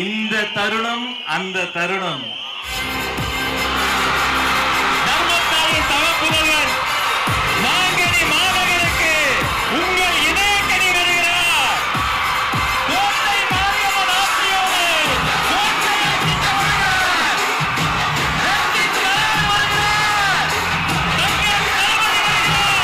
இந்த தருணம் அந்த தருணம். தர்மத்தாயின் தவப்புதல்வர் மாங்கனி மாநகருக்கு உங்கள் இணையக்கணி வருகிறார். கோட்டை மாரியம்மன் ஆட்சியோடு கோட்டையாக்கி வருகிறார். வெற்றி தலைவர் வருகிறார். தங்கள் தளபதி வருகிறார்.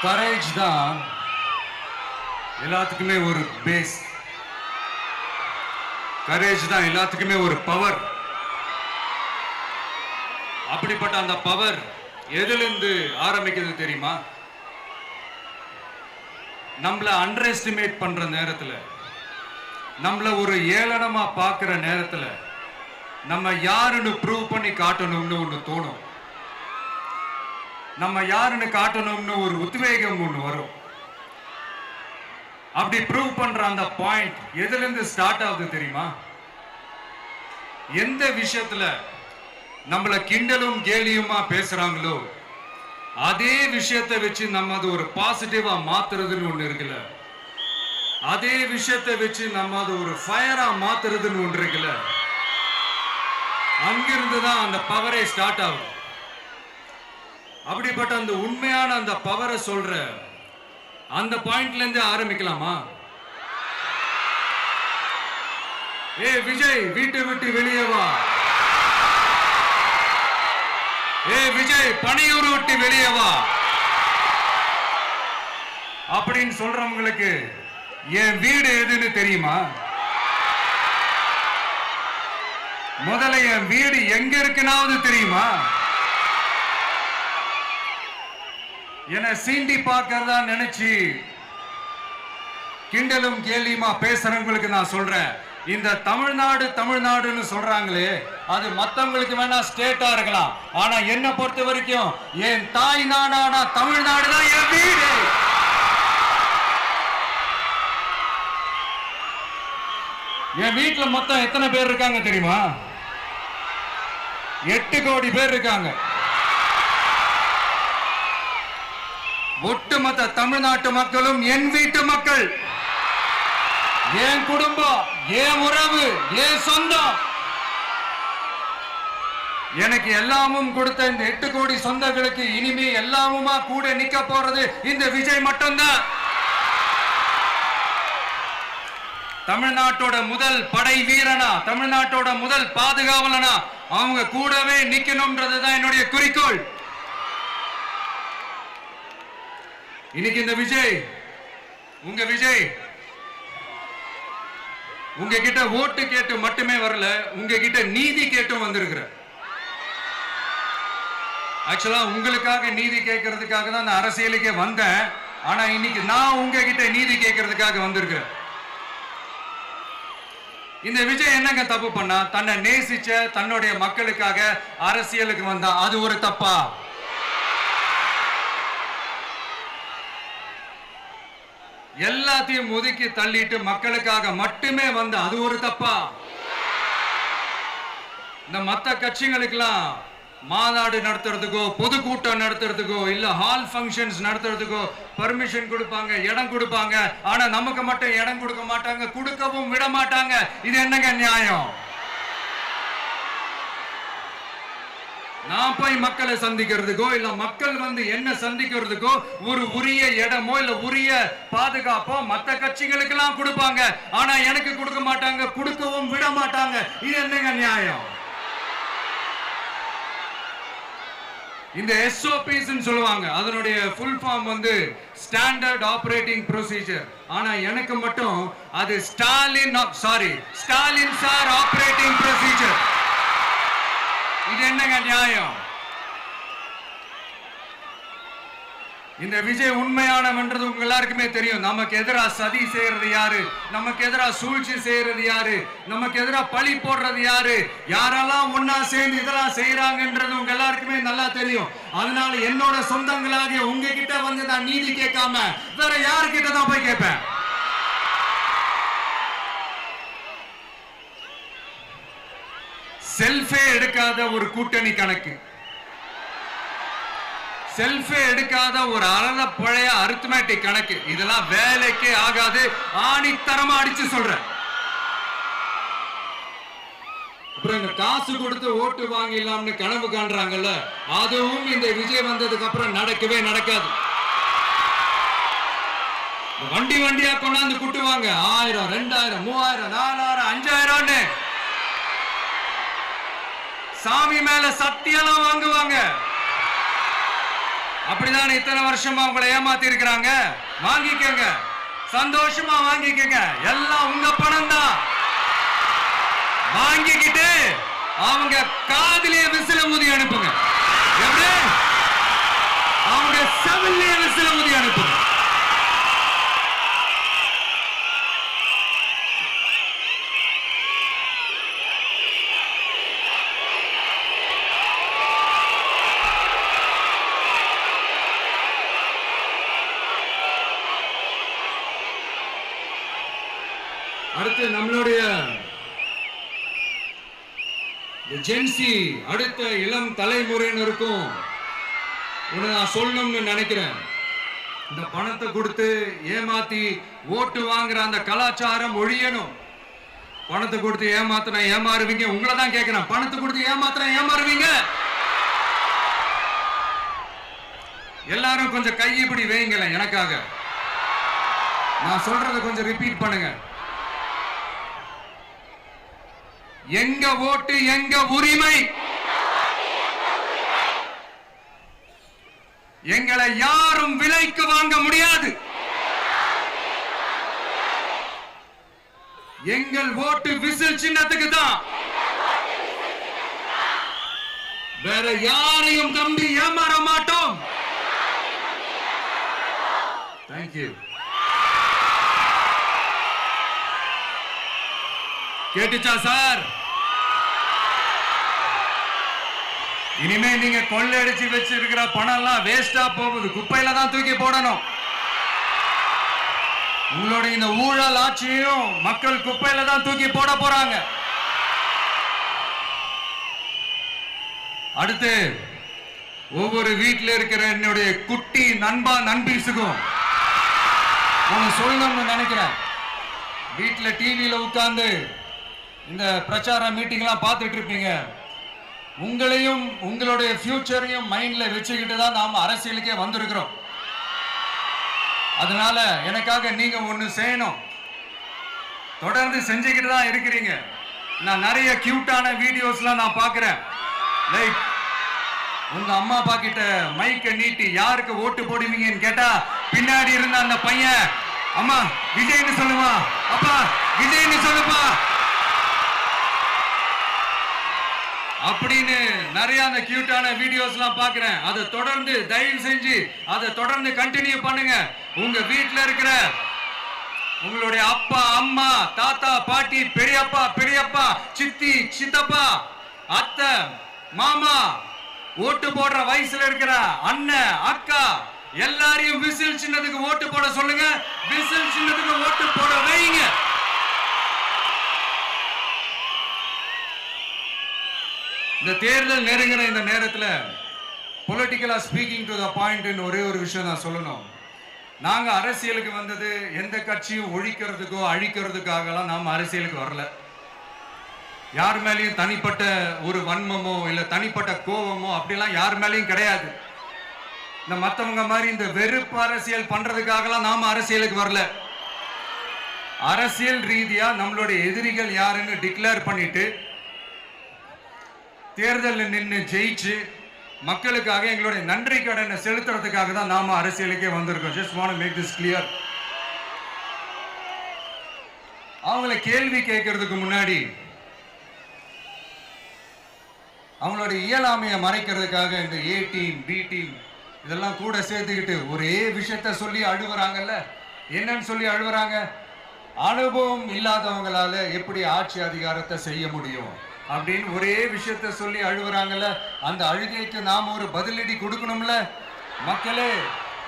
கரேஜ் தான் எல்லாத்துக்குமே ஒரு பேஸ். கரேஜ் தான் எல்லாத்துக்குமே ஒரு பவர். அப்படிப்பட்ட அந்த பவர் எதிலிருந்து ஆரம்பிக்கிறது தெரியுமா? நம்மள அண்டர் எஸ்டிமேட் பண்ற நேரத்துல, நம்மள ஒரு ஏளனமா பார்க்கிற நேரத்துல நம்ம யாருன்னு ப்ரூவ் பண்ணி காட்டணும்னு ஒண்ணு தோணும். நம்ம யாருன்னு காட்டணும்னு ஒரு உத்வேகம் ஒண்ணு வரும். அப்படி ப்ரூவ் பண்ற அந்த பாயிண்ட் எதுல இருந்து ஸ்டார்ட் ஆகுது தெரியுமா? எந்த விஷயத்துல நம்மள கிண்டலும் கேலியுமா பேசுறாங்களோ அதே விஷயத்தை வச்சு நம்ம அது ஒரு பாசிட்டிவா மாத்துறதுன்னு ஒண்ணு இருக்குல்ல, அதே விஷயத்தை வச்சு நம்ம அது ஒரு ஃபயரா மாத்துறதுன்னு ஒன்று இருக்குல்ல, அங்கிருந்து தான் அந்த பவரே ஸ்டார்ட் ஆகும். அப்படிப்பட்ட அந்த உண்மையான அந்த பவரை சொல்ற அந்த பாயிண்ட்ல இருந்து ஆரம்பிக்கலாமா? ஏ விஜய், வீட்டை விட்டு வெளியே வா. ஏ விஜய், பனையூர் விட்டு வெளியே வா அப்படின்னு சொல்றவங்களுக்கு என் வீடு எதுன்னு தெரியுமா? முதல்ல என் வீடு எங்க இருக்குனாவது தெரியுமா? என சீண்டி பார்க்கறதா நினைச்சு கிண்டலும் கேலியுமா பேசுறவங்களுக்கு நான் சொல்றேன், இந்த தமிழ்நாடு தமிழ்நாடுன்னு சொல்றாங்களே அது மத்தவங்களுக்கு வேணா ஸ்டேட்டா இருக்கலாம், ஆனா என்ன பொறுத்த வரைக்கும் என் தாய் நாடான தமிழ்நாடு தான் என் வீடு. என் வீட்டுல மொத்தம் எத்தனை பேர் இருக்காங்க தெரியுமா? 8 கோடி பேர் இருக்காங்க. ஒட்டுமொத்த தமிழ்நாட்டு மக்களும் என் வீட்டு மக்கள், என் குடும்பம், என் உறவு, என் சொந்தம். எனக்கு எல்லாமும் கொடுத்த இந்த 8 கோடி சொந்தங்களுக்கு இனிமே எல்லாமுமா கூட நிக்க போறது இந்த விஜய் மட்டும்தான். தமிழ்நாட்டோட முதல் படை வீரனா, தமிழ்நாட்டோட முதல் பாதுகாவலனா அவங்க கூடவே நிக்கணும்ன்றதுதான் என்னுடைய குறிக்கோள். இன்னைக்கு இந்த விஜய், உங்க விஜய் உங்ககிட்ட ஓட்டு கேட்டு மட்டுமே வரல, உங்ககிட்ட நீதி கேட்டும் வந்திருக்கிற. ஆக்சுவலா உங்களுக்காக நீதி கேட்கறதுக்காக தான் நான் அரசியலுக்கே வந்தேன். ஆனா இன்னைக்கு நான் உங்ககிட்ட நீதி கேட்கறதுக்காக வந்திருக்கிறேன். இந்த விஜய் என்னங்க தப்பு பண்ணா? தன்னை நேசிச்ச தன்னுடைய மக்களுக்காக அரசியலுக்கு வந்தா அது ஒரு தப்பா? எல்லாத்தையும் ஒதுக்கி தள்ளிட்டு மக்களுக்காக மட்டுமே வந்த அது ஒரு தப்பா? இந்த மத்த கட்சிகளுக்கெல்லாம் மாநாடு நடத்துறதுக்கோ பொதுக்கூட்டம் நடத்துறதுக்கோ இல்ல ஹால் ஃபங்க்ஷன்ஸ் நடத்துறதுக்கோ பர்மிஷன் கொடுப்பாங்க, இடம் கொடுப்பாங்க. ஆனா நமக்கு மட்டும் இடம் கொடுக்க மாட்டாங்க, கொடுக்கவும் விட மாட்டாங்க. இது என்னங்க நியாயம்? நான் போய் மக்களை சந்திக்கிறதுக்கோ இல்ல மக்கள் வந்து என்ன சந்திக்கிறதுக்கோ ஒரு உரிய இடமோ இல்ல உரிய பாதுகாப்போ மத்த கட்சிகளுக்கு எல்லாம் கொடுப்பாங்க. ஆனா எனக்கு கொடுக்க மாட்டாங்க, கொடுக்கவும் விட மாட்டாங்க. இது என்னங்க நியாயம்? இந்த SOPs சொல்லுவாங்க, அதனுடைய ஃபுல் ஃபார்ம் வந்து ஸ்டாண்டர்ட் ஆபரேட்டிங் ப்ரொசீஜர். ஆனா எனக்கு மட்டும் அது ஸ்டாலின் சார் ஆபரேட்டிங் ப்ரொசீஜர். இது என்னங்க நியாயம்? இந்த விஜய் உண்மையானவன்றது உங்க எல்லாருக்குமே தெரியும். நமக்கு எதிராக சதி செய்யறது யாரு, நமக்கு எதிராக சூழ்ச்சி செய்யறது யாரு, நமக்கு எதிராக பழி போடுறது யாரு, யாரெல்லாம் ஒன்னா சேர்ந்து இதெல்லாம் செய்யறாங்கன்றது உங்க எல்லாருக்குமே நல்லா தெரியும். அதனால என்னோட சொந்தங்களாகிய உங்ககிட்ட வந்து நான் நீதி கேட்காம வேற யாருக்கிட்ட தான் போய் கேட்பேன்? செல்ஃபே எடுக்காத ஒரு கூட்டணி கணக்கு, செல்ஃபே எடுக்காத ஒரு அறத பழைய அரித்மேட்டிக் கணக்கு, இதெல்லாம் வேலைக்கே ஆகாது. ஆணித்தரமா அடிச்சு சொல்றேன். அப்புறம் இந்த காசு கொடுத்து ஓட்டு வாங்கிடலாம்னு கனவு காண்றாங்கல்ல, அதுவும் இந்த விஜய் வந்ததுக்கு அப்புறம் நடக்கவே நடக்காது. வண்டி வண்டியா கொண்டாந்து குட்டுவாங்க. 1000, 2000, 3000, 4000, 5000 சாமி மேல சத்தியெல்லாம் வாங்குவாங்க. அப்படிதான் இத்தனை வருஷமா உங்களை ஏமாத்தி இருக்கிறாங்க. வாங்கிக்கங்க, சந்தோஷமா வாங்கிக்கங்க. எல்லாம் உங்க பணம் தான். வாங்கிக்கிட்டு அவங்க காதிலே விசில ஊதி அனுப்புங்க. எப்படி? அவங்க செவிலே விசில ஊதி அனுப்புங்க. அடுத்து நம்மளுடைய ஜென்சி அடுத்த இளம் தலைமுறையினருக்கும் ஒண்ணு நான் சொல்லணும்னு நினைக்கிறேன். இந்த பணத்தை கொடுத்து ஏமாத்தி ஓட்டு வாங்குற அந்த கலாச்சாரம் ஒழியணும். பணத்தை கொடுத்து ஏமாத்தினா ஏமாறுவீங்க. உங்களை தான் கேட்கிறேன், பணத்தை கொடுத்து ஏமாத்தினா ஏமாறுவீங்க? எல்லாரும் கொஞ்சம் கையப்படி வைங்களேன் எனக்காக. நான் சொல்றதை கொஞ்சம் ரிப்பீட் பண்ணுங்க. எங்க ஓட்டு எங்க உரிமை. எங்களை யாரும் விலைக்கு வாங்க முடியாது. எங்கள் ஓட்டு விசில் சின்னத்துக்கு தான். வேற யாரையும் நம்பி ஏமாற மாட்டோம். தேங்க்யூ. கேட்டுச்சா சார்? இனிமே நீங்க கொள்ளையடிச்சு வச்சிருக்கிற பணம் எல்லாம் வேஸ்டா போகுது, குப்பையில தான் தூக்கி போடணும். உங்களுடைய இந்த ஊழல் ஆட்சியும் மக்கள் குப்பையில தான் தூக்கி போட போறாங்க. அடுத்து ஒவ்வொரு வீட்டில் இருக்கிற என்னுடைய குட்டி நண்பா நண்பீஸுக்கும் ஒன்னு சொல்லணும்னு நினைக்கிறேன். வீட்டுல டிவியில உட்கார்ந்து இந்த பிரச்சார மீட்டிங் எல்லாம் பார்த்துட்டு இருப்பீங்க. உங்களையும் உங்களுடைய ஃபியூச்சரையும் மைண்ட்ல வச்சுக்கிட்டு தான் நாம அரசியலுக்கே வந்திருக்கிறோம். அதனால எனக்காக நீங்க ஒண்ணு செய்யணும். தொடர்ந்து செஞ்சுக்கிட்டு தான் இருக்கிறீங்க. நான் நிறைய கியூட்டான வீடியோஸ்லாம் நான் பார்க்கிறேன். லைக் உங்க அம்மா அப்பா கிட்ட மைக்க நீட்டி யாருக்கு ஓட்டு போடுவீங்கன்னு கேட்டா பின்னாடி இருந்த அந்த பையன், அம்மா விஜய்னு சொல்லுவா, அப்பா விஜய்னு சொல்லுப்பா அப்படின்னு நிறைய அந்த கியூட்டான வீடியோஸ் எல்லாம் பாக்குறேன். அதை தொடர்ந்து தயவு செஞ்சு அதை தொடர்ந்து கண்டினியூ பண்ணுங்க. உங்க வீட்டுல இருக்கிற உங்களுடைய அப்பா அம்மா தாத்தா பாட்டி பெரியப்பா பெரியப்பா சித்தி சித்தப்பா அத்தை மாமா ஓட்டு போடுற வயசுல இருக்கிற அண்ணன் அக்கா எல்லாரையும் விசில் சின்னத்துக்கு ஓட்டு போட சொல்லுங்க. விசில் சின்னத்துக்கு ஓட்டு போட வைங்க. இந்த தேர்தல் நெருங்கிற இந்த நேரத்தில் பொலிட்டிக்கலா ஸ்பீக்கிங் டு த பாயிண்ட் ஒரே ஒரு விஷயம் நான் சொல்லணும். நாங்க அரசியலுக்கு வந்தது எந்த கட்சியும் ஒழிக்கிறதுக்கோ அழிக்கிறதுக்காகலாம் நாம் அரசியலுக்கு வரல. யார் மேலேயும் தனிப்பட்ட ஒரு வன்மமோ இல்ல தனிப்பட்ட கோபமோ அப்படிலாம் யார் மேலேயும் கிடையாது. இந்த மத்தவங்க மாதிரி இந்த வெறுப்பு அரசியல் பண்றதுக்காகலாம் நாம அரசியலுக்கு வரல. அரசியல் ரீதியா நம்மளுடைய எதிரிகள் யாருன்னு டிக்ளேர் பண்ணிட்டு தேர்தலில் நின்று ஜெயிச்சு மக்களுக்காக எங்களுடைய நன்றி கடனை செலுத்துறதுக்காக தான் நாம அரசியலுக்கே வந்திருக்கோம். Just want to make this clear. அவங்களை கேள்வி கேட்கறதுக்கு முன்னாடி அவங்களுடைய இயலாமையை மறைக்கிறதுக்காக இந்த ஏ டீம் பி டீம் இதெல்லாம் கூட சேர்த்துக்கிட்டு ஒரே விஷயத்த சொல்லி அழுவுறாங்கல்ல. என்னன்னு சொல்லி அழுவுறாங்க? அனுபவம் இல்லாதவங்களால எப்படி ஆட்சி அதிகாரத்தை செய்ய முடியும் அப்படின்னு ஒரே விஷயத்த சொல்லி அழுவுறாங்கல்ல. அந்த அழுகைக்கு நாம ஒரு பதிலடி கொடுக்கணும்ல. மக்களே,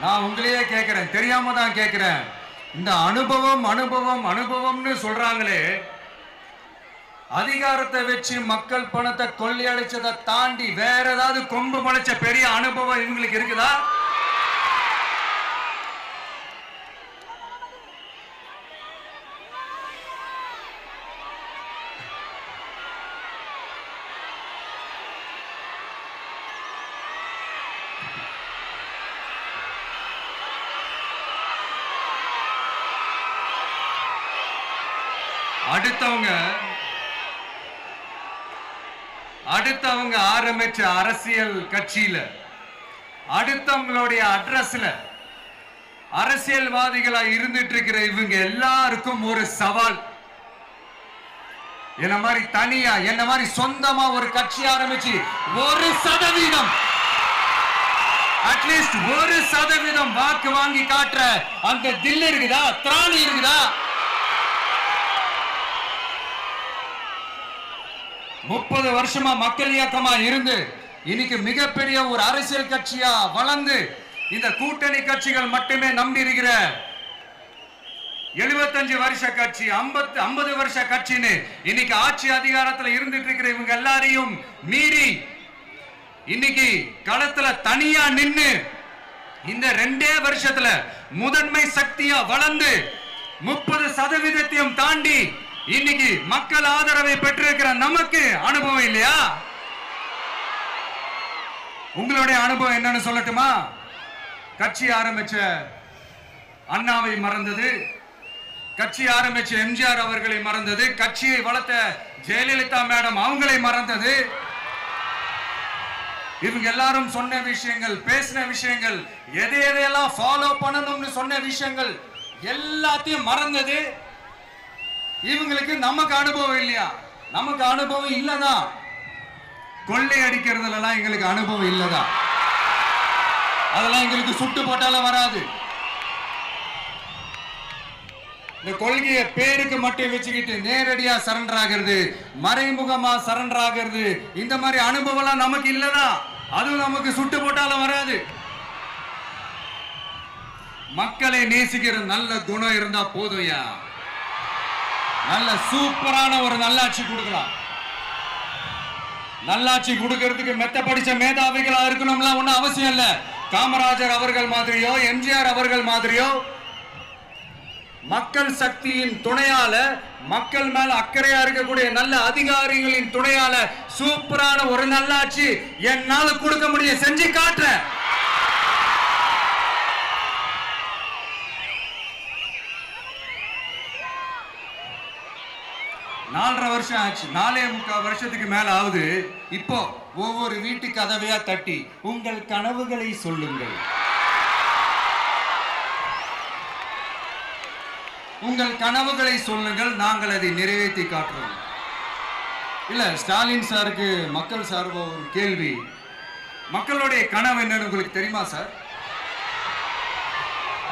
நான் உங்களையே கேட்கிறேன், தெரியாம தான் கேட்கிறேன். இந்த அனுபவம் அனுபவம் அனுபவம்னு சொல்றாங்களே, அதிகாரத்தை வச்சு மக்கள் பணத்தை கொள்ளையடிச்சதை தாண்டி வேற ஏதாவது கொம்பு முளைச்ச பெரிய அனுபவம் இவங்களுக்கு இருக்குதா? அடுத்தவங்க ஆரம்பிச்ச அரசியல் கட்சியில அடுத்தவங்களுடைய அட்ரஸ்ல அரசியல்வாதிகளா இருந்துட்டு இருக்கிற இவங்க எல்லாருக்கும் ஒரு சவால். என்ன மாதிரி தனியா என்ன மாதிரி சொந்தமா ஒரு கட்சி ஆரம்பிச்சு 1% அட்லீஸ்ட் 1% வாக்கு வாங்கி காட்டுற அந்த தில் இருக்குதா, திராணி இருக்குதா? 30 வருஷமா மக்கள் இயக்கமா இருந்து இன்னைக்கு மிகப்பெரிய ஒரு அரசியல் கட்சியா வளர்ந்து இந்த கூட்டணி கட்சிகள் மட்டுமே நம்பி இருக்கிற 75 வருஷ கட்சி 50 வருஷ கட்சின்னு இன்னைக்கு ஆட்சி அதிகாரத்துல இருந்துட்டு இருக்கிற இவங்க எல்லாரையும் மீறி இன்னைக்கு களத்துல தனியா நின்னு இந்த 2 வருஷத்துல முதன்மை சக்தியா வளர்ந்து 30% தாண்டி இன்னைக்கு மக்கள் ஆதரவை பெற்றிருக்கிற நமக்கு அனுபவம் இல்லையா? உங்களுடைய அனுபவம் என்னன்னு சொல்லட்டுமா? கட்சி ஆரம்பிச்ச அண்ணாவை மறந்தது, கட்சி ஆரம்பிச்ச எம்ஜிஆர் அவர்களை மறந்தது, கட்சியை வளர்த்த ஜெயலலிதா மேடம் அவங்களை மறந்தது. இவங்க எல்லாரும் சொன்ன விஷயங்கள், பேசின விஷயங்கள், எதையெல்லாம் ஃபாலோ பண்ணணும்னு சொன்ன விஷயங்கள் எல்லாத்தையும் மறந்தது. இவங்களுக்கு நமக்கு அனுபவம் இல்லையா? நமக்கு அனுபவம் இல்லதான். கொள்ளை அடிக்கிறதுலாம் எங்களுக்கு அனுபவம் இல்லதான். அதெல்லாம் எங்களுக்கு சுட்டு போட்டாலும் வராது. இந்த கொள்கையை பேருக்கு மட்டும் வச்சுக்கிட்டு நேரடியா சரண்டர் ஆகிறது, மறைமுகமா சரண்டர் ஆகிறது, இந்த மாதிரி அனுபவம் நமக்கு இல்லதான். அதுவும் நமக்கு சுட்டு போட்டாலும் வராது. மக்களை நேசிக்கிற நல்ல குணம் இருந்தா போதும்யா. நல்ல சூப்பரான ஒரு நல்லாட்சி கொடுக்கலாம். நல்லாட்சி கொடுக்கிறதுக்கு மெத்த படிச்ச மேதாவிகளா இருக்கணும்ல ஒன்னும் அவசியம் இல்ல. காமராஜர் அவர்கள் மாதிரியோ எம்ஜிஆர் அவர்கள் மாதிரியோ மக்கள் சக்தியின் துணையால, மக்கள் மேல அக்கறையா இருக்கக்கூடிய நல்ல அதிகாரிகளின் துணையால சூப்பரான ஒரு நல்லாட்சி என்னால கொடுக்க முடியும், செஞ்சு காட்டுறேன். 4.5 வருஷம் ஆச்சு, 4.25 வருஷத்துக்கு மேல ஆகுது. இப்போ ஒவ்வொரு வீட்டு கதவையா தட்டி உங்கள் கனவுகளை சொல்லுங்கள், உங்கள் கனவுகளை சொல்லுங்கள், நாங்கள் அதை நிறைவேற்றி காட்டுறோம். இல்ல, ஸ்டாலின் சாருக்கு மக்கள் சார்பா ஒரு கேள்வி. மக்களுடைய கனவு என்னன்னு உங்களுக்கு தெரியுமா சார்?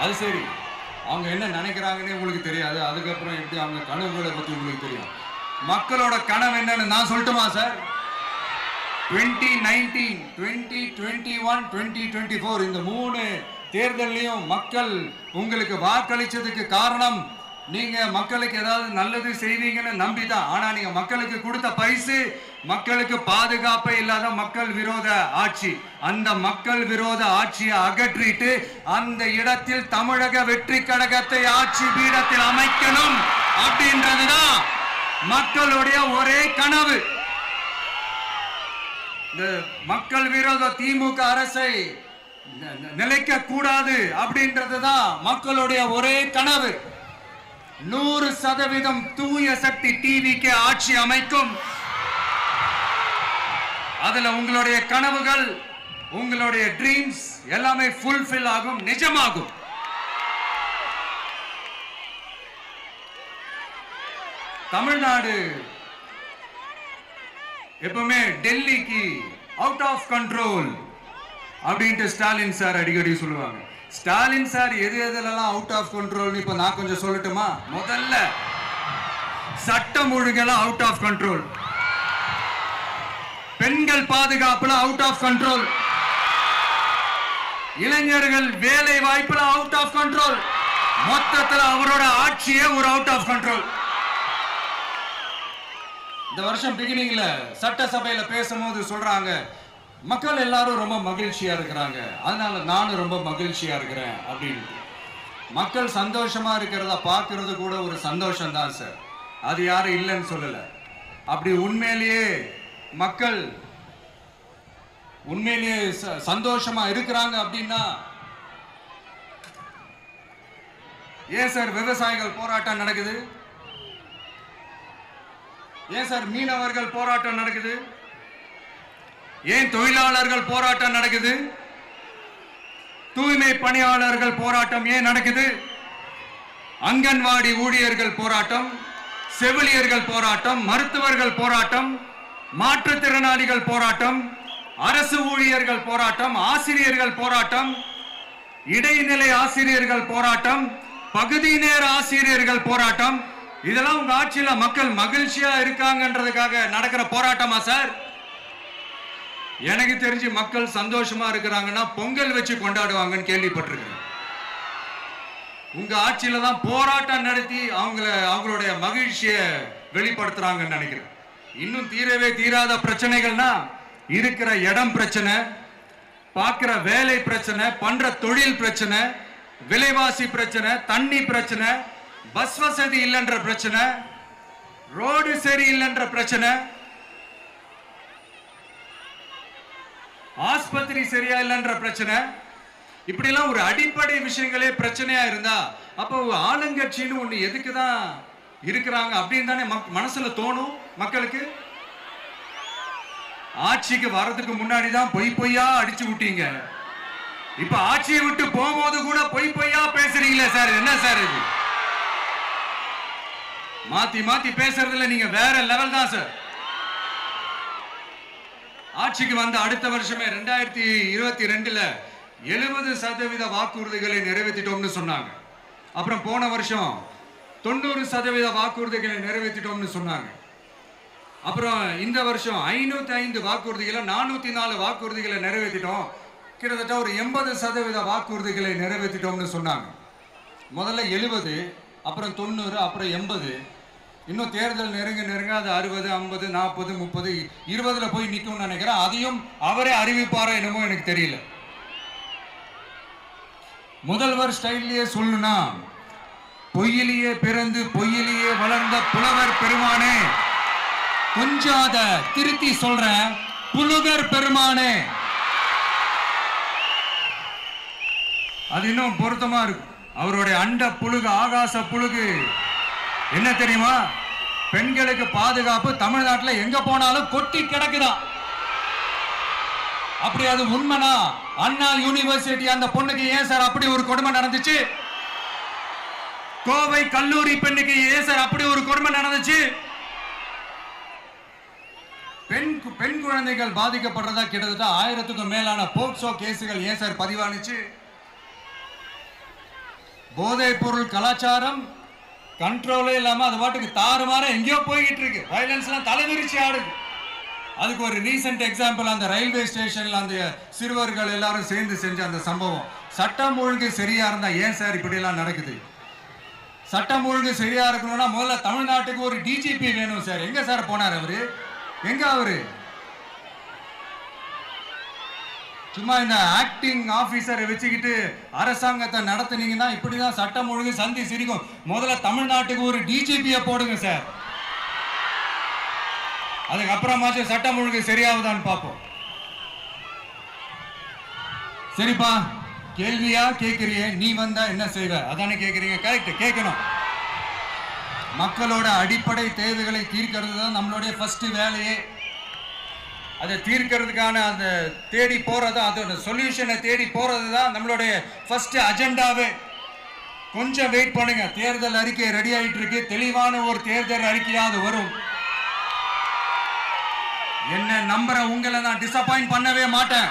அது சரி, அவங்க என்ன நினைக்கிறாங்கன்னு உங்களுக்கு தெரியாது, அதுக்கப்புறம் எப்படி அவங்க கனவுகளை பத்தி உங்களுக்கு தெரியும். மக்களோட கனவு என்னன்னு நான் சொல்லட்டுமா சார்? 2019, 2021, 2024 இந்த 3 தேர்தலையும் மக்கள் உங்களுக்கு வாக்களிச்சதுக்கு காரணம் நீங்க மக்களுக்கு ஏதாவது நல்லது செய்வீங்கன்னு நம்பிதான். ஆனா நீங்க மக்களுக்கு கொடுத்த பரிசு மக்களுக்கு பாதுகாப்பே இல்லாத மக்கள் விரோத ஆட்சி. அந்த மக்கள் விரோத ஆட்சியை அகற்றிட்டு அந்த இடத்தில் தமிழக வெற்றி கழகத்தை ஆட்சி பீடத்தில் அமைக்கணும் அப்படின்றதுதான் மக்களுடைய ஒரே கனவு. இந்த மக்கள் விரோத திமுக அரசை நிலைக்க கூடாது அப்படின்றதுதான் மக்களுடைய ஒரே கனவு. 100% தூய சக்தி டிவிக்கு ஆட்சி அமைக்கும். அதுல உங்களுடைய கனவுகள், உங்களுடைய ட்ரீம்ஸ் எல்லாமே ஃபுல்ஃபில் ஆகும், நிஜமாகும். தமிழ்நாடு எப்பவுமே டெல்லிக்கு அவுட் ஆஃப் கண்ட்ரோல் அப்படின்ட்டு ஸ்டாலின் சார் அடிக்கடி சொல்லுவாங்க. ஸ்டாலின் சார் எது எதுலலாம் அவுட் ஆஃப் கண்ட்ரோல் இப்ப நான் கொஞ்சம் சொல்லட்டுமா? முதல்ல சட்டம் ஒழுங்கெல்லாம் அவுட் ஆஃப் கண்ட்ரோல், பெண்கள் பாதுகாப்புல அவுட் ஆஃப் கண்ட்ரோல், இளைஞர்கள் வேலை வாய்ப்புல அவுட் ஆஃப் கண்ட்ரோல், மொத்தத்தில் அவரோட ஆட்சியே ஒரு அவுட் ஆஃப் கண்ட்ரோல். இந்த வருஷம் பிகினிங்ல சட்டசபையில பேசும்போது சொல்றாங்க, மக்கள் எல்லாரும் ரொம்ப மகிழ்ச்சியா இருக்கிறாங்க, அதனால நானும் ரொம்ப மகிழ்ச்சியா இருக்கிறேன் அப்படின்னு. மக்கள் சந்தோஷமா இருக்கிறத பார்க்கறது கூட ஒரு சந்தோஷம் தான் சார், அது யாரும் இல்லைன்னு சொல்லல. அப்படி உண்மையிலேயே மக்கள் உண்மையிலேயே சந்தோஷமா இருக்கிறாங்க அப்படின்னா ஏன் சார் விவசாயிகள் போராட்டம் நடக்குது? ஏன் சார் மீனவர்கள் போராட்டம் நடக்குது? ஏன் தொழிலாளர்கள் போராட்டம் நடக்குது? தூய்மை பணியாளர்கள் போராட்டம் ஏன் நடக்குது? அங்கன்வாடி ஊழியர்கள் போராட்டம், செவிலியர்கள் போராட்டம், மருத்துவர்கள் போராட்டம், மாற்றுத்திறனாளிகள் போராட்டம், அரசு ஊழியர்கள் போராட்டம், ஆசிரியர்கள் போராட்டம், இடைநிலை ஆசிரியர்கள் போராட்டம், பகுதி நேர ஆசிரியர்கள் போராட்டம். இதெல்லாம் உங்க ஆட்சியில மக்கள் மகிழ்ச்சியா இருக்காங்கன்றதுக்காக நடக்கிற போராட்டமா சார்? எனக்கு தெரிஞ்சு மக்கள் சந்தோஷமா இருக்கிறாங்கன்னா பொங்கல் வச்சு கொண்டாடுவாங்கன்னு கேள்விப்பட்டிருக்கிறேன். உங்க ஆட்சியில தான் போராட்டம் நடத்தி அவங்களுடைய மகிழ்ச்சியை வெளிப்படுத்துறாங்கன்னு நினைக்கிறேன். இன்னும் தீரவே தீராத பிரச்சனைகள்னா இருக்கிற இடம் பிரச்சனை, பார்க்கிற வேலை பிரச்சனை, பண்ற தொழில் பிரச்சனை, விலைவாசி பிரச்சனை, தண்ணி பிரச்சனை, பஸ் வசதி இல்லைன்ற பிரச்சனை, ரோடு சரி இல்லைன்ற பிரச்சனை, ஆஸ்பத்திரி சரியா இல்லைன்ற பிரச்சனை. இப்படி எல்லாம் ஒரு அடிப்படை விஷயங்களே பிரச்சனையா இருந்தா அப்போ ஆளுங்கட்சின்னு ஒண்ணு எதுக்குதான் இருக்கிறாங்க அப்படின்னு தானே மனசுல தோணும் மக்களுக்கு. ஆட்சிக்கு வர்றதுக்கு முன்னாடி தான் பொய்யா அடிச்சு விட்டீங்க, இப்ப ஆட்சியை விட்டு போகும்போது கூட பொய்யா பேசுறீங்களே சார், என்ன சார் இது? மாத்தி மாத்தி பேசுறதுல நீங்க வேற லெவல் தான் சார். ஆட்சிக்கு வந்த அடுத்த வருஷமே 2022ல 70% வாக்குறுதிகளை நிறைவேற்றிட்டோம்னு சொன்னாங்க. அப்புறம் போன வருஷம் 90% வாக்குறுதிகளை நிறைவேற்றிட்டோம்னு சொன்னாங்க. அப்புறம் இந்த வருஷம் 505 வாக்குறுதிகளை 404 வாக்குறுதிகளை நிறைவேற்றிட்டோம், கிட்டத்தட்ட ஒரு 80% வாக்குறுதிகளை நிறைவேற்றிட்டோம்னு சொன்னாங்க. முதல்ல 70, அப்புறம் 90, அப்புறம் 80. இன்னும் தேர்தல் நெருங்க அது 60, 50, 40, 30, 20ல போய் நிற்கும்னு நினைக்கிறேன். அதையும் அவரே அறிவிப்பாரோ என்னமோ எனக்கு தெரியல. முதல்வர் ஸ்டைல்லையே சொல்லணும்னா, பொய்யிலேயே பிறந்து பொய்யிலேயே வளர்ந்த புலவர் பெருமானே, கொஞ்சம் அத திருத்தி சொல்றேன், புலுகர் பெருமானே. அது இன்னும் பொருத்தமா இருக்கும். அவருடைய அண்ட புழுகு, ஆகாச புழுகு என்ன தெரியுமா? பெண்களுக்கு பாதுகாப்பு தமிழ்நாட்டில் எங்க போனாலும் கொட்டி கிடக்குதான். அப்படி அது உண்மைனா அண்ணா யூனிவர்சிட்டி அந்த பொண்ணுக்கு ஏன் சார் அப்படி ஒரு கொடுமை நடந்துச்சு? கோவை கல்லூரி பெண்ணுக்கு ஏன் சார் அப்படி ஒரு கொடுமை நடந்துச்சு? பெண் குழந்தைகள் பாதிக்கப்படுறதா கிட்டத்தட்ட 1000க்கும் மேலான போக்சோ கேசுகள் ஏன் சார் பதிவானுச்சு? போதைப் பொருள் கலாச்சாரம் கண்ட்ரோலே இல்லாம அது பாட்டுக்கு தாறுமாற எங்கேயோ போய்கிட்டு இருக்கு. வயலன்ஸ் எல்லாம் தலைவிரிச்சு ஆடுது. அதுக்கு ஒரு ரீசெண்ட் எக்ஸாம்பிள், அந்த ரயில்வே ஸ்டேஷன்ல அந்த சிறுவர்கள் எல்லாரும் சேர்ந்து செஞ்ச அந்த சம்பவம். சட்டம் ஒழுங்கு சரியா இருந்தா ஏன் சார் இப்படி எல்லாம் நடக்குது? சட்டம் ஒழுங்கு சரியா இருக்கணும்னா முதல்ல தமிழ்நாட்டுக்கு ஒரு டிஜிபி வேணும் சார். எங்க சார் போனார் அவரு? எங்க அவரு? சும்மா இந்த ஆக்டிங் ஆபீசரை வச்சுக்கிட்டு அரசாங்கத்தை நடத்துனீங்கன்னா இப்படிதான் சட்டம் ஒழுங்கு சந்தி சிரிக்கும். முதல்ல தமிழ்நாட்டுக்கு ஒரு டிஜிபியை போடுங்க சார். அதுக்கப்புறமாச்சும் சட்டம் ஒழுங்கு சரியாகுதான்னு பார்ப்போம். சரிப்பா, கேள்வியா கேட்கறிய, நீ வந்தா என்ன செய்வ அதானே கேட்கறீங்க. கரெக்ட், கேட்கணும். மக்களோட அடிப்படை தேவைகளை தீர்க்கிறது தான் நம்மளுடைய ஃபர்ஸ்ட் வேலையே. அதை தீர்க்கிறதுக்கான அந்த தேடி போறது, அதோட சொல்யூஷனை தேடி போறது தான் நம்மளுடைய ஃபர்ஸ்ட் அஜெண்டாவே. கொஞ்சம் வெயிட் பண்ணுங்க, தேர்தல் அறிக்கை ரெடி ஆயிட்டு இருக்கு. தெளிவான ஒரு தேர்தல் அறிக்கையாவது வரும். என்ன நம்புற உங்களை நான் டிசப்பாயிண்ட் பண்ணவே மாட்டேன்.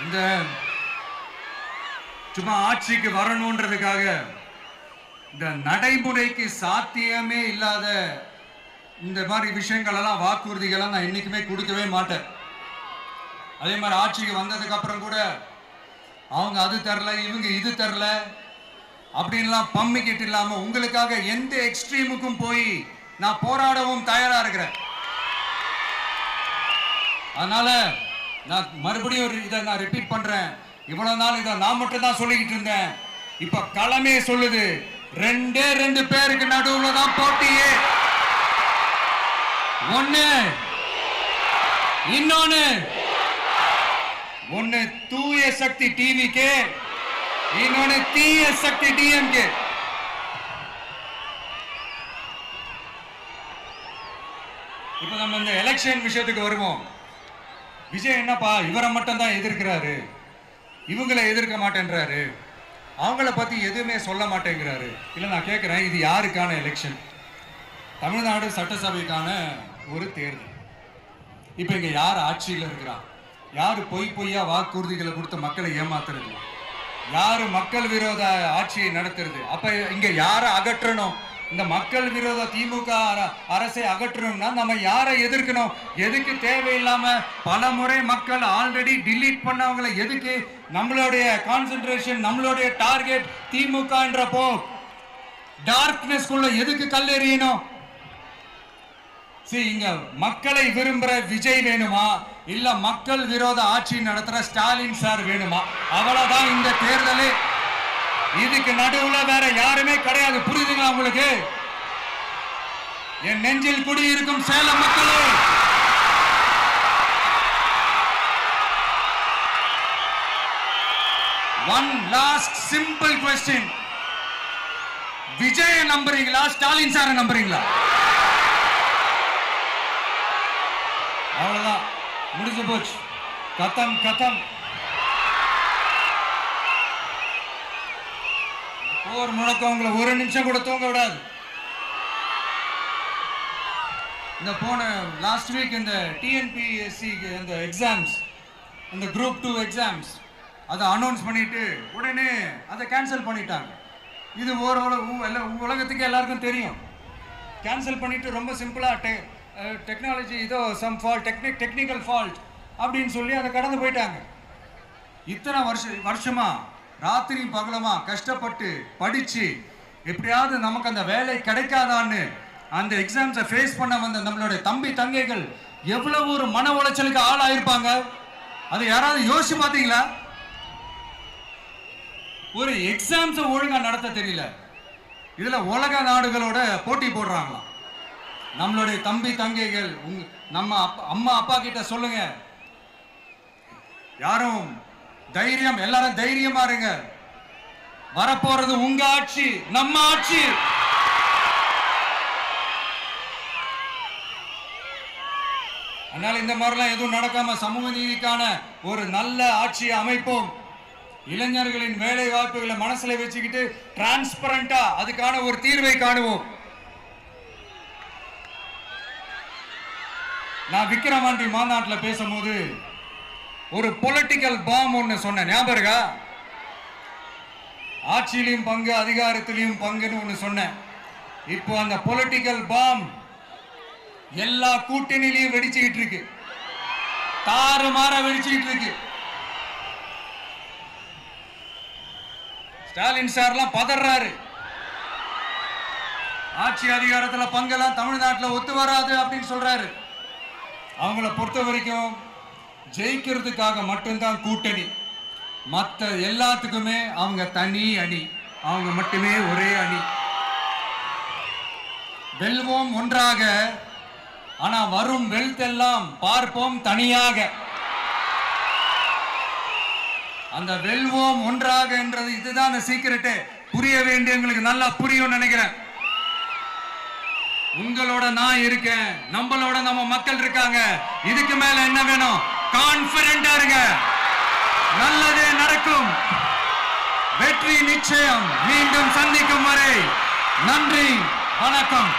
இந்த சும்மா ஆட்சிக்கு வரணும்ன்றதுக்காக இந்த நடைமுறைக்கு சாத்தியமே இல்லாத இந்த மாதிரி விஷயங்கள் எல்லாம், வாக்குறுதிகளை நான் என்னைக்குமே கொடுக்கவே மாட்டேன். அதே மாதிரி ஆட்சிக்கு வந்ததுக்கு அப்புறம் கூட அவங்க அது தரல, இவங்க இது தரல அப்படின்லாம் பம்மிக்கிட்டு இல்லாம உங்களுக்காக எந்த எக்ஸ்ட்ரீமுக்கும் போய் நான் போராடவும் தயாரா இருக்கிறேன். அதனால நான் மறுபடியும் இதை நான் ரிப்பீட் பண்றேன். இவ்வளவு நாள் இதை நான் மட்டும் தான் சொல்லிக்கிட்டு இருந்தேன். இப்ப களமே சொல்லுது, ரெண்டே ரெண்டு பேருக்கு நடுவுல தான் போட்டியே. ஒண்ணு தூய சக்தி டிவிக்கு, இன்னொன்னு தீய சக்தி டிஎம்கே. இப்ப நம்ம இந்த எலெக்ஷன் விஷயத்துக்கு வருவோம். விஜய் என்னப்பா இவரை மட்டும் தான் எதிர்க்கிறாரு, இவங்களை எதிர்க்க மாட்டேன்றாரு, அவங்கள பத்தி எதுவுமே சொல்ல மாட்டேங்கிறாரு. இல்ல நான் கேட்கிறேன், இது யாருக்கான எலெக்ஷன்? தமிழ்நாடு சட்டசபைக்கான ஒரு தேர்தல். இப்ப இங்க யார் ஆட்சியில் இருக்கிறா? யாரு பொய்யா வாக்குறுதிகளை கொடுத்து மக்களை ஏமாத்துறது? யாரு மக்கள் விரோத ஆட்சியை நடத்துறது? அப்ப இங்க யாரை அகற்றணும்? இந்த மக்கள் விரோத திமுக அரசை அகற்றணும்னா நம்ம யாரை எதிர்க்கணும்? எதுக்கு தேவையில்லாம பல முறை மக்கள் ஆல்ரெடி டிலீட் பண்ணவங்களை எதுக்கு நம்மளுடைய கான்சென்ட்ரேஷன், நம்மளுடைய டார்கெட் திமுகன்றப்போ டார்க்னஸ்க்குள்ள எதுக்கு கல்லெறியணும்? இங்க மக்களை விரும்புற விஜய் வேணுமா, இல்ல மக்கள் விரோத ஆட்சி நடத்துற ஸ்டாலின் சார் வேணுமா? அவ்வளவுதான் இந்த தேர்தலே. இதுக்கு நடுவுல வேற யாருமே கிடையாது. புரியுதுங்களா உங்களுக்கு? என் நெஞ்சில் குடியிருக்கும் சேலம் மக்களே, one last simple question. Vijay நம்புறீங்களா, ஸ்டாலின் சார் நம்புறீங்களா? அவ்வளவுதான், முடிஞ்சு போச்சு. கதம் கதம். போர் முழக்கம் உங்களை ஒரு நிமிஷம் கூட தூங்க விடாது. இந்த போன லாஸ்ட் வீக் இந்த டிஎன்பிஎஸ்சி இந்த எக்ஸாம்ஸ், இந்த குரூப் 2 எக்ஸாம்ஸ் அதை அனௌன்ஸ் பண்ணிட்டு உடனே அதை கேன்சல் பண்ணிட்டாங்க. இது உலகத்துக்கு எல்லாருக்கும் தெரியும். கேன்சல் பண்ணிட்டு ரொம்ப சிம்பிளா டெக்னாலஜி இதோ சம் ஃபால்ட், டெக்னிக்கல் ஃபால்ட் அப்படின்னு சொல்லி அதை கடந்து போயிட்டாங்க. இத்தனை வருஷமா ராத்திரி பகலமா கஷ்டப்பட்டு படிச்சு எப்படியாவது நமக்கு அந்த வேலை கிடைக்காதான்னு அந்த எக்ஸாம்ஸை ஃபேஸ் பண்ண வந்த நம்மளுடைய தம்பி தங்கைகள் எவ்வளவு ஒரு மன உளைச்சலுக்கு ஆளாயிருப்பாங்க. அதை யாராவது யோசிச்சு பார்த்தீங்களா? ஒரு எக்ஸாம்ஸை ஒழுங்கா நடத்த தெரியல, இதுல உலக நாடுகளோட போட்டி போடுறாங்களாம். நம்மளுடைய தம்பி தங்கைகள் நம்ம அம்மா அப்பா கிட்ட சொல்லுங்க, யாரும் தைரியம், எல்லாரும் தைரியமா இருங்க. வரப்போறது உங்க ஆட்சி, நம்ம ஆட்சி. அதனால இந்த மாதிரிலாம் எதுவும் நடக்காம சமூக நீதிக்கான ஒரு நல்ல ஆட்சியை அமைப்போம். இளைஞர்களின் வேலை வாய்ப்புகளை மனசுல வச்சுக்கிட்டு டிரான்ஸ்பரண்டா அதுக்கான ஒரு தீர்வை காணுவோம். நான் விக்கிரவாண்டி மாநாட்டில் பேசும்போது ஒரு பொலிட்டிக்கல் பாம் ஒன்று சொன்னேன், ஞாபகம் இருக்கா? ஆட்சியிலையும் பங்கு அதிகாரத்திலையும் பங்குன்னு ஒன்று சொன்னேன். இப்போ அந்த பொலிட்டிக்கல் பாம் எல்லா கூட்டணியிலையும் வெடிச்சுக்கிட்டு இருக்கு, தாறுமாற வெடிச்சுக்கிட்டு இருக்கு. ஸ்டாலின் சார்லாம் பதறாரு, ஆட்சி அதிகாரத்துல பங்கெல்லாம் தமிழ்நாட்டில் ஒத்து வராது அப்படின்னு சொல்றாரு. அவங்கள பொறுத்த வரைக்கும் ஜெயிக்கிறதுக்காக மட்டும்தான் கூட்டணி, மற்ற எல்லாத்துக்குமே அவங்க தனி அணி, அவங்க மட்டுமே ஒரே அணி. வெல்வோம் ஒன்றாக, ஆனா வரும் வெல்த் எல்லாம் பார்ப்போம் தனியாக. அந்த வெல்வோம் ஒன்றாக என்றது இதுதான் அந்த சீக்கிரட்டே. புரிய வேண்டியவங்களுக்கு நல்லா புரியும் நினைக்கிறேன். உங்களோட நான் இருக்கேன், நம்மளோட நம்ம மக்கள் இருக்காங்க. இதுக்கு மேல என்ன வேணும்? கான்பிடென்டா இருங்க, நல்லதே நடக்கும், வெற்றி நிச்சயம். மீண்டும் சந்திக்கும் வரை நன்றி, வணக்கம்.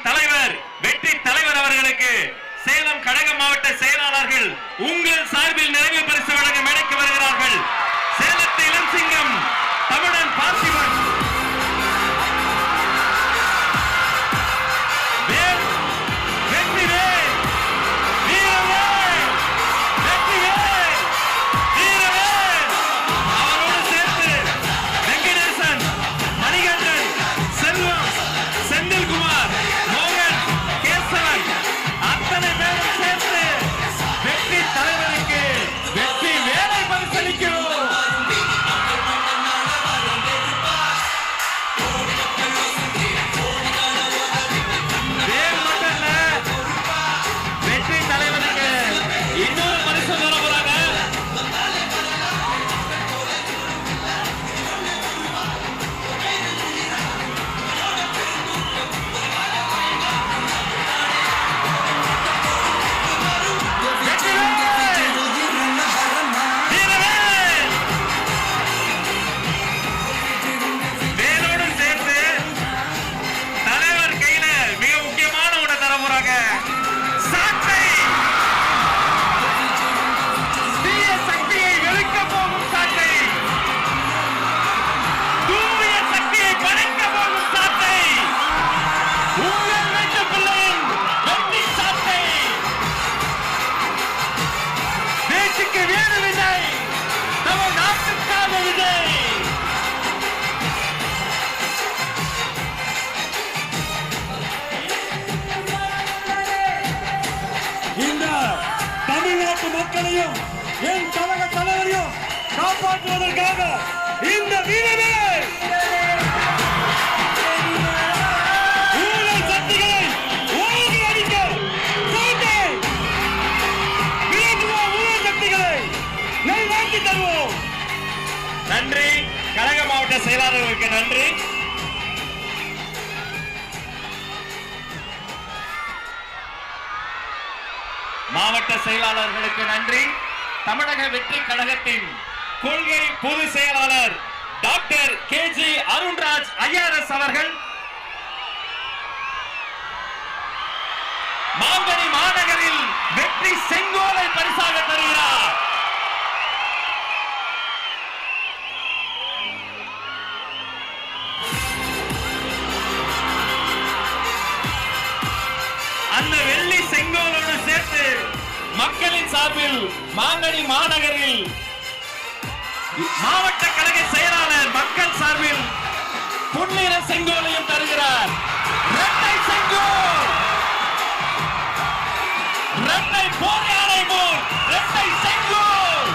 தலைவர் வெற்றி தலைவர் அவர்களுக்கு சேலம் கழக மாவட்ட செயலாளர்கள் உங்கள் சார்பில் நிறைவு பரிசு வழங்க மேடைக்கு வருகிறார்கள். சேலத்து இளம் சிங்கம் தமிழன் பார்த்திபன், மக்களையும் என் கழக தலைவரையும் காப்பாற்றுவதற்காக இந்த வீரமே ஊழல் சக்திகளை ஓங்கி அடிக்க ஊழல் சக்திகளை நிலைநாட்டி தருவோம். நன்றி. கழக மாவட்ட செயலாளர்களுக்கு நன்றி. மாவட்ட செயலாளர்களுக்கு நன்றி. தமிழக வெற்றி கழகத்தின் கொள்கை பொதுச் செயலாளர் டாக்டர் KG அருண்ராஜ் IRS அவர்கள் மாங்கனி மாநகரில் வெற்றி செங்கோலை பரிசாக தருகிறார். அந்த வெள்ளி செங்கோலோடு சேர்த்து மக்களின் சார்பில் மாங்கனி மாநகரில் மாவட்ட கழக செயலாளர் மக்கள் சார்பில் பொன்னிற செங்கோலையும் தருகிறார். இரட்டை செங்கோல், இரட்டை போர் யானை போல் இரட்டை செங்கோல்.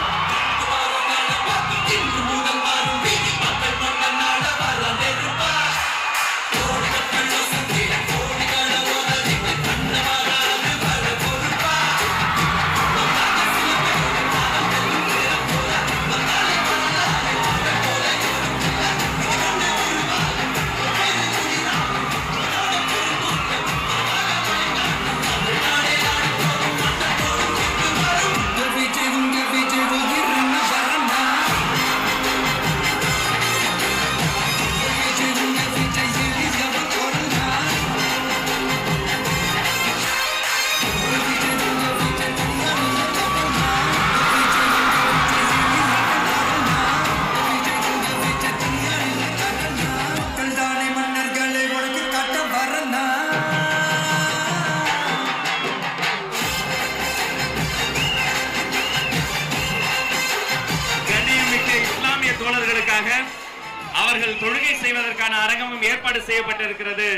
செய்வதற்கான அரங்கமும் ஏற்பாடு செய்யப்பட்டிருக்கிறது.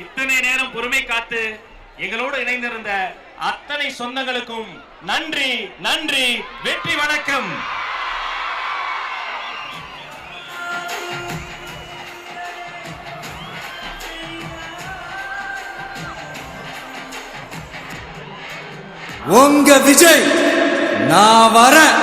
இத்தனை நேரம் பொறுமை காத்து எங்களோடு இணைந்திருந்த அத்தனை சொந்தங்களுக்கும் நன்றி, நன்றி, வெற்றி, வணக்கம். உங்க விஜய் நான் வரேன்.